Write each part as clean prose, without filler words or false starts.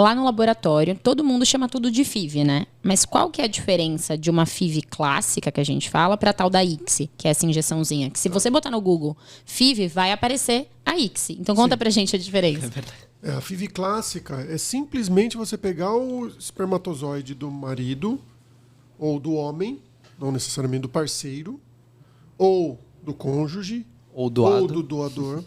lá no laboratório, todo mundo chama tudo de FIV, né? Mas qual que é a diferença de uma FIV clássica, que a gente fala, para a tal da ICSI, que é essa injeçãozinha? Que se você botar no Google FIV, vai aparecer a ICSI. Então conta pra gente a diferença. É verdade. A FIV clássica é simplesmente você pegar o espermatozoide do marido ou do homem, não necessariamente do parceiro, ou do cônjuge, ou do doador,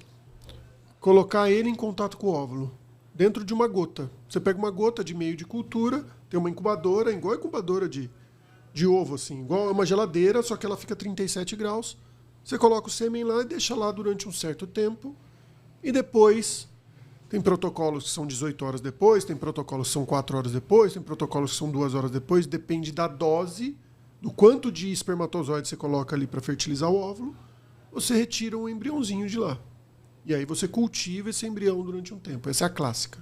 colocar ele em contato com o óvulo, dentro de uma gota. Você pega uma gota de meio de cultura, tem uma incubadora, igual a incubadora de ovo, assim, igual uma geladeira, só que ela fica a 37 graus. Você coloca o sêmen lá e deixa lá durante um certo tempo, e depois tem protocolos que são 18 horas depois, tem protocolos que são 4 horas depois, tem protocolos que são 2 horas depois, depende da dose, do quanto de espermatozoide você coloca ali para fertilizar o óvulo, você retira um embriãozinho de lá. E aí você cultiva esse embrião durante um tempo. Essa é a clássica.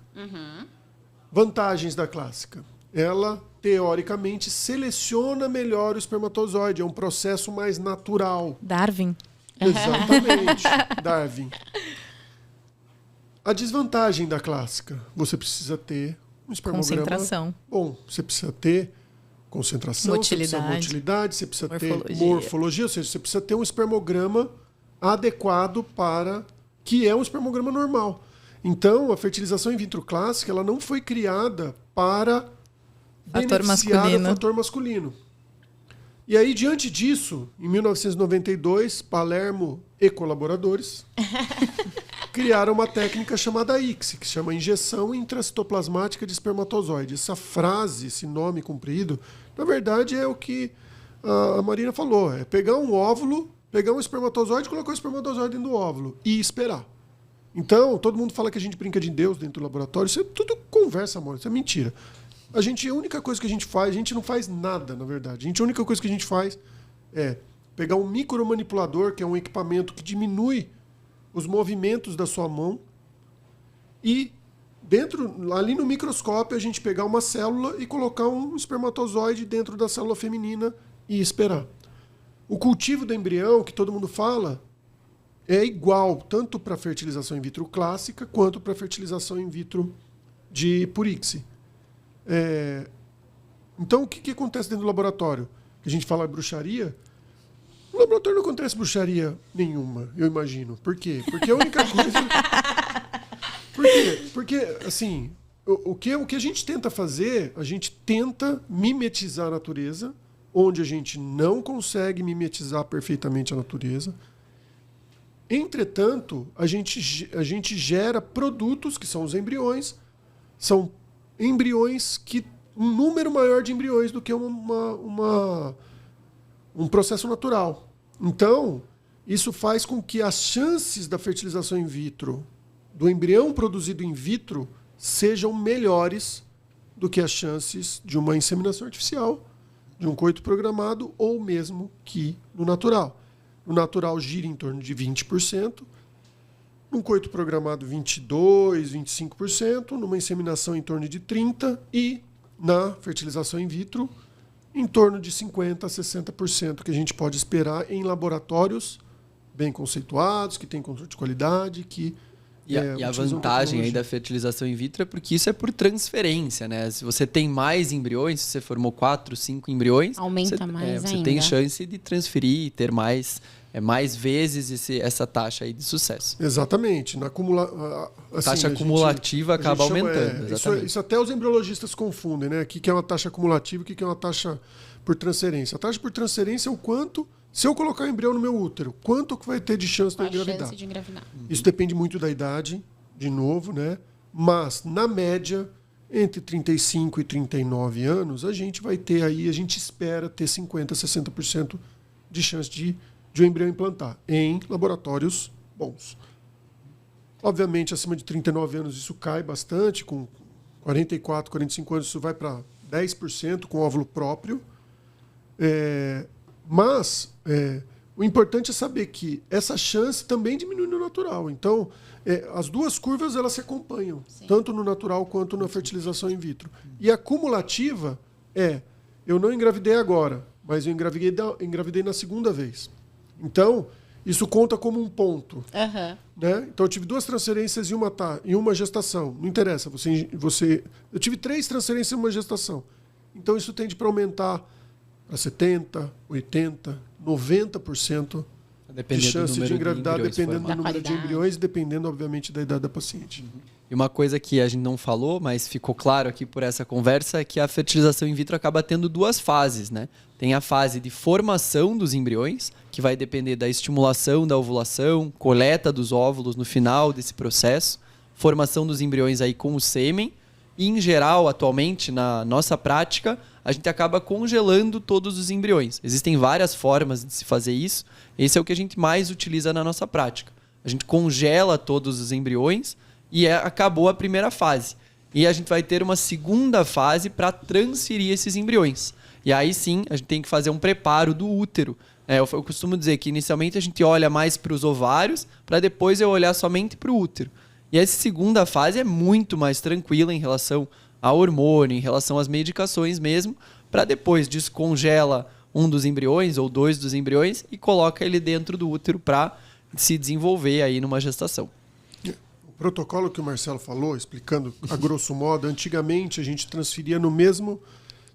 Vantagens da clássica. Ela, teoricamente, seleciona melhor o espermatozoide. É um processo mais natural. Darwin. Exatamente. Darwin. A desvantagem da clássica. Você precisa ter um espermograma... Concentração. Bom, você precisa ter concentração, motilidade, você precisa ter morfologia, ou seja, você precisa ter um espermograma adequado para... que é um espermograma normal. Então, a fertilização in vitro clássica ela não foi criada para beneficiar o fator masculino. E aí, diante disso, em 1992, Palermo e colaboradores criaram uma técnica chamada ICSI, que se chama injeção intracitoplasmática de espermatozoide. Essa frase, esse nome comprido, na verdade é o que a Marina falou. É pegar um óvulo, pegar um espermatozoide, colocar o espermatozoide dentro do óvulo e esperar. Então, todo mundo fala que a gente brinca de Deus dentro do laboratório. Isso é tudo conversa, amor. Isso é mentira. A única coisa que a gente faz, a gente não faz nada, na verdade. A única coisa que a gente faz é pegar um micromanipulador, que é um equipamento que diminui os movimentos da sua mão, e ali no microscópio, a gente pegar uma célula e colocar um espermatozoide dentro da célula feminina e esperar. O cultivo do embrião, que todo mundo fala, é igual tanto para a fertilização in vitro clássica quanto para a fertilização in vitro por ICSI. Então, o que acontece dentro do laboratório? Que a gente fala bruxaria. No laboratório não acontece bruxaria nenhuma, eu imagino. Por quê? Porque a única coisa... Por quê? Porque, assim, o que a gente tenta fazer, a gente tenta mimetizar a natureza, onde a gente não consegue mimetizar perfeitamente a natureza. Entretanto, a gente gera produtos, que são os embriões, são embriões que... um número maior de embriões do que um processo natural. Então, isso faz com que as chances da fertilização in vitro, do embrião produzido in vitro, sejam melhores do que as chances de uma inseminação artificial, de um coito programado ou mesmo que no natural. No natural gira em torno de 20%, num coito programado 22%, 25%, numa inseminação em torno de 30% e na fertilização in vitro em torno de 50% a 60% que a gente pode esperar em laboratórios bem conceituados, que têm controle de qualidade, E a vantagem aí da fertilização in vitro é porque isso é por transferência, né? Se você tem mais embriões, se você formou 4, 5 embriões... Aumenta mais você ainda. tem chance de transferir e ter mais vezes essa taxa aí de sucesso. Exatamente. A taxa acumulativa acaba aumentando. Isso até os embriologistas confundem, né? O que é uma taxa acumulativa e o que é uma taxa por transferência. A taxa por transferência é o quanto... Se eu colocar um embrião no meu útero, quanto que vai ter de chance de eu engravidar? Chance de engravidar. Isso depende muito da idade, de novo, né? Mas, na média, entre 35 e 39 anos, a gente espera ter 50%, 60% de chance de um embrião implantar em laboratórios bons. Obviamente, acima de 39 anos, isso cai bastante. Com 44, 45 anos, isso vai para 10% com óvulo próprio. Mas o importante é saber que essa chance também diminui no natural. Então, as duas curvas elas se acompanham, sim, tanto no natural quanto na fertilização in vitro. E a cumulativa eu não engravidei agora, mas eu engravidei na segunda vez. Então, isso conta como um ponto. Né? Então, eu tive 2 transferências em uma gestação. Não interessa. Eu tive 3 transferências em uma gestação. Então, isso tende para aumentar para 70%, 80%, 90% de chance de engravidar, dependendo do número de embriões e dependendo, obviamente, da idade da paciente. E uma coisa que a gente não falou, mas ficou claro aqui por essa conversa, é que a fertilização in vitro acaba tendo 2 fases, né? Tem a fase de formação dos embriões, que vai depender da estimulação da ovulação, coleta dos óvulos no final desse processo, formação dos embriões aí com o sêmen, e em geral, atualmente, na nossa prática, a gente acaba congelando todos os embriões. Existem várias formas de se fazer isso, esse é o que a gente mais utiliza na nossa prática. A gente congela todos os embriões e acabou a primeira fase. E a gente vai ter uma segunda fase para transferir esses embriões. E aí sim, a gente tem que fazer um preparo do útero. Eu costumo dizer que inicialmente a gente olha mais para os ovários, para depois eu olhar somente para o útero. E essa segunda fase é muito mais tranquila em relação ao hormônio, em relação às medicações mesmo, para depois descongela um dos embriões ou 2 dos embriões e coloca ele dentro do útero para se desenvolver aí numa gestação. O protocolo que o Marcelo falou, explicando a grosso modo, antigamente a gente transferia no mesmo...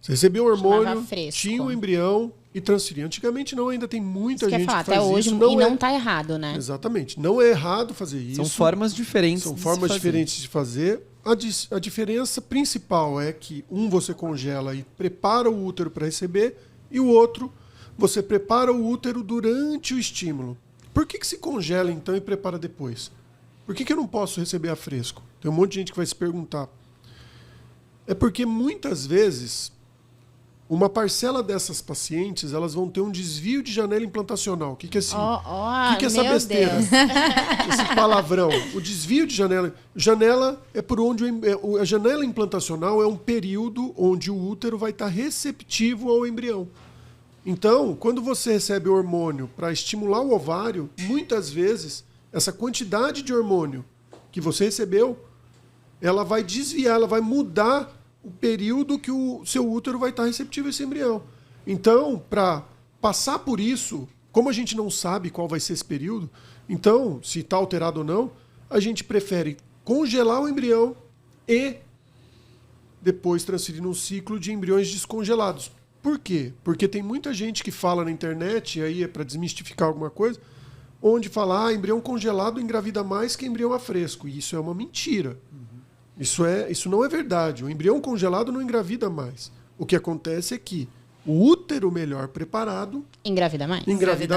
Você recebia o hormônio, tinha o embrião e transferia. Antigamente não, ainda tem muita gente que faz até hoje, isso. Não está errado, né? Exatamente. Não é errado fazer isso. São formas diferentes de fazer. A diferença principal é que você congela e prepara o útero para receber e o outro você prepara o útero durante o estímulo. Por que se congela então e prepara depois? Por que eu não posso receber a fresco? Tem um monte de gente que vai se perguntar. É porque muitas vezes uma parcela dessas pacientes, elas vão ter um desvio de janela implantacional. O que é assim? O que é essa besteira? Esse palavrão. O desvio de janela. Janela é por onde a janela implantacional é um período onde o útero vai estar receptivo ao embrião. Então, quando você recebe o hormônio para estimular o ovário, muitas vezes essa quantidade de hormônio que você recebeu, ela vai desviar, ela vai mudar o período que o seu útero vai estar receptivo a esse embrião. Então, para passar por isso, como a gente não sabe qual vai ser esse período, então, se está alterado ou não, a gente prefere congelar o embrião e depois transferir num ciclo de embriões descongelados. Por quê? Porque tem muita gente que fala na internet, e aí é para desmistificar alguma coisa, onde fala, embrião congelado engravida mais que embrião a fresco. E isso é uma mentira. Isso não é verdade. O embrião congelado não engravida mais. O que acontece é que o útero melhor preparado engravida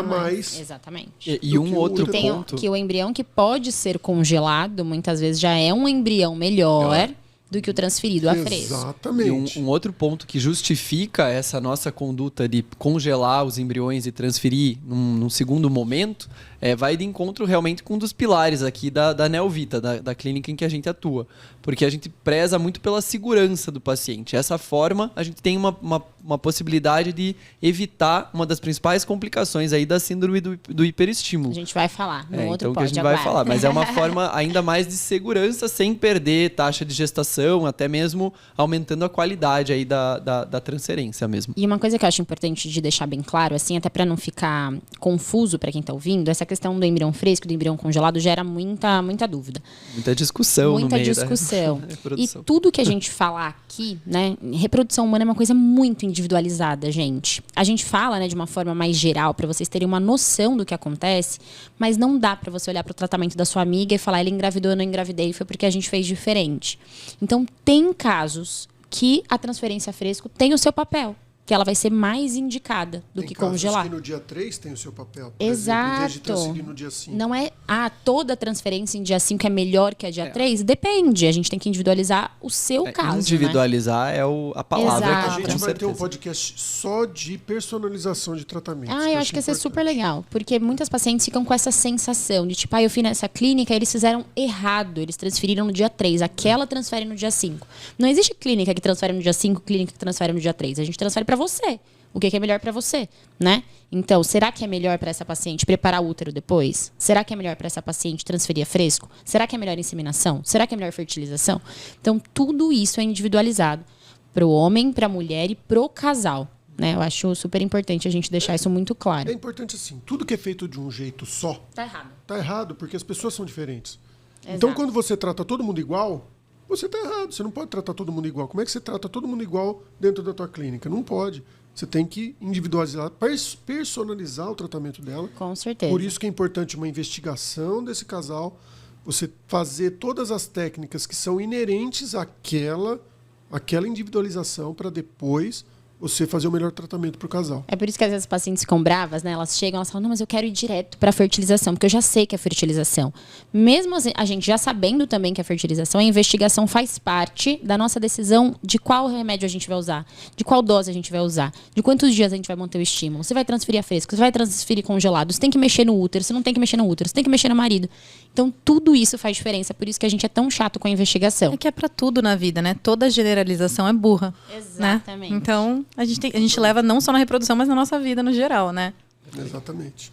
mais. Exatamente. E um outro ponto... Que o embrião que pode ser congelado, muitas vezes já é um embrião melhor do que o transferido a fresco. Exatamente. E um outro ponto que justifica essa nossa conduta de congelar os embriões e transferir num segundo momento vai de encontro realmente com um dos pilares aqui da Neovita, da clínica em que a gente atua. Porque a gente preza muito pela segurança do paciente. Dessa forma, a gente tem uma possibilidade de evitar uma das principais complicações aí da síndrome do hiperestímulo. A gente vai falar no outro então que a gente vai falar, mas é uma forma ainda mais de segurança sem perder taxa de gestação, até mesmo aumentando a qualidade aí da transferência mesmo. E uma coisa que eu acho importante de deixar bem claro, assim, até para não ficar confuso para quem está ouvindo, essa questão do embrião fresco, do embrião congelado gera muita dúvida. Muita discussão no meio da reprodução. E tudo que a gente falar aqui, né, reprodução humana é uma coisa muito individualizada, gente. A gente fala, né, de uma forma mais geral para vocês terem uma noção do que acontece, mas não dá para você olhar para o tratamento da sua amiga e falar, ele engravidou, eu não engravidei, foi porque a gente fez diferente. Então, tem casos que a transferência fresco tem o seu papel, que ela vai ser mais indicada do que congelar. Que no dia 3 tem o seu papel. Por Exato. Exemplo, em vez de transferir no dia 5. Não é toda transferência em dia 5 é melhor que a dia 3? Depende. A gente tem que individualizar o seu caso. Individualizar, né? A palavra. Exato. A gente vai ter um podcast só de personalização de tratamento. Eu acho que ia ser super legal. Porque muitas pacientes ficam com essa sensação de tipo, eu fui nessa clínica e eles fizeram errado. Eles transferiram no dia 3. Aquela transfere no dia 5. Não existe clínica que transfere no dia 5, clínica que transfere no dia 3. A gente transfere para você. O que é melhor para você, né? Então, será que é melhor para essa paciente preparar o útero depois? Será que é melhor para essa paciente transferir a fresco? Será que é melhor inseminação? Será que é melhor fertilização? Então, tudo isso é individualizado para o homem, para a mulher e para o casal. né? Eu acho super importante a gente deixar isso muito claro. É importante assim, tudo que é feito de um jeito só... Tá errado. Tá errado, porque as pessoas são diferentes. Exato. Então, quando você trata todo mundo igual, você tá errado. Você não pode tratar todo mundo igual. Como é que você trata todo mundo igual dentro da tua clínica? Não pode. Você tem que individualizar, personalizar o tratamento dela. Com certeza. Por isso que é importante uma investigação desse casal, você fazer todas as técnicas que são inerentes àquela individualização para depois você fazer o melhor tratamento para o casal. É por isso que às vezes as pacientes ficam bravas, né? Elas chegam e falam, não, mas eu quero ir direto para a fertilização, porque eu já sei que é fertilização. Mesmo a gente já sabendo também que é fertilização, a investigação faz parte da nossa decisão de qual remédio a gente vai usar, de qual dose a gente vai usar, de quantos dias a gente vai manter o estímulo. Você vai transferir a fresco, você vai transferir congelado, você tem que mexer no útero, você não tem que mexer no útero, você tem que mexer no marido. Então, tudo isso faz diferença, por isso que a gente é tão chato com a investigação. É que é para tudo na vida, né? Toda generalização é burra. Exatamente. Né? Então, a gente leva não só na reprodução, mas na nossa vida no geral, né? Exatamente.